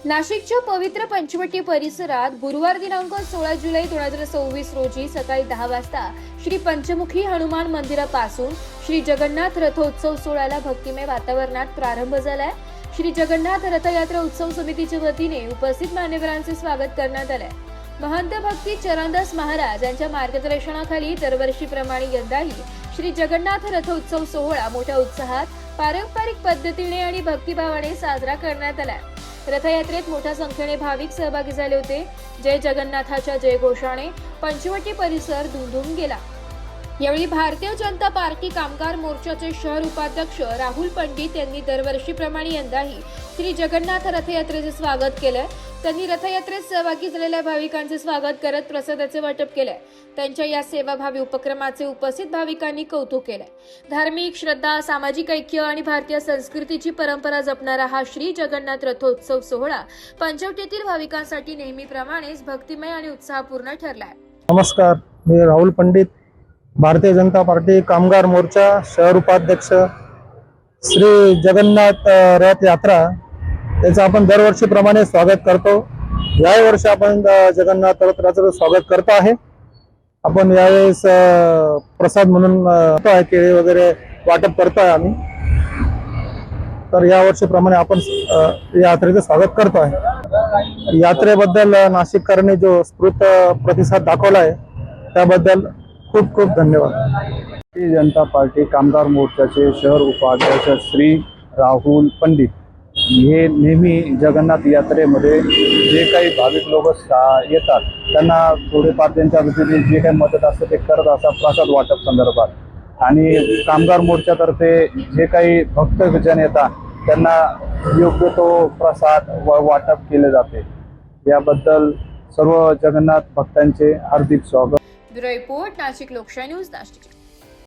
नाशिकच्या पवित्र पंचवटी परिसरात गुरुवार दिनांक 16 जुलै 2024 रोजी सकाळी 10 वाजता श्री पंचमुखी हनुमान मंदिरापासून श्री जगन्नाथ रथोत्सव सोहळ्याला भक्तिमय वातावरणात प्रारंभ झालाय। श्री जगन्नाथ रथयात्रा उत्सव समितीच्या वतीने उपस्थित मान्यवरांचे स्वागत करण्यात आले। महंत भक्ती चरणदास महाराज यांच्या मार्गदर्शनाखाली दरवर्षीप्रमाणे यंदाही श्री जगन्नाथ रथोत्सव सोहळा मोठ्या उत्साहात पारंपरिक पद्धतीने आणि भक्तिभावाने साजरा करण्यात आला। रथयात्रेत मोठ्या संख्येने भाविक सहभागी झाले होते। जय जगन्नाथाच्या जयघोषाने पंचवटी परिसर दुमदुम गेला। यावेळी भारतीय जनता पार्टी कामगार मोर्चाचे शहर उपाध्यक्ष राहुल पंडित यांनी दरवर्षीप्रमाणे यंदाही श्री जगन्नाथ रथयात्रेचे स्वागत केले। त्यांनी रथयात्रेत सहभागी झालेल्या भाविकांचे स्वागत करत प्रसादाचे वाटप केले। त्यांच्या या सेवाभावी उपक्रमाचे उपस्थित भाविकांनी कौतुक केले। धार्मिक श्रद्धा, सामाजिक ऐक्य आणि भारतीय संस्कृतीची परंपरा जपणारा हा श्री जगन्नाथ रथोत्सव सोहळा पंचवटीतील भाविकांसाठी नेहमीप्रमाणेच भक्तिमय आणि उत्साहपूर्ण ठरला आहे। नमस्कार, मी राहुल पंडित, भारतीय जनता पार्टी कामगार मोर्चा शहर उपाध्यक्ष। श्री जगन्नाथ रथ यात्रा याचं आपण दरवर्षीप्रमाणे स्वागत करतो। याही वर्षी आपण जगन्नाथ रथाचं स्वागत करतो आहे। आपण यावेळेस प्रसाद म्हणून केळी वगैरे वाटप करतोय आम्ही। तर या वर्षीप्रमाणे आपण यात्रेचं स्वागत करतो आहे। यात्रेबद्दल नाशिककरांनी जो स्फूर्त प्रतिसाद दाखवला आहे त्याबद्दल खूप खूप धन्यवाद। भारतीय जनता पार्टी कामगार मोर्चाचे शहर उपाध्यक्ष श्री राहुल पंडित हे नेहमी जगन्नाथ यात्रेमध्ये जे काही भाविक लोक येतात त्यांना थोडेफार त्यांच्या वतीने जे काही मदत असते ते करत असतात प्रसाद वाटप संदर्भात। आणि कामगार मोर्चातर्फे जे काही भक्तजन येतात त्यांना योग्य तो प्रसाद वाटप केले जाते। याबद्दल सर्व जगन्नाथ भक्तांचे हार्दिक स्वागत। ब्युरो रिपोर्ट, नाशिक लोकशाही न्यूज, नाशिक।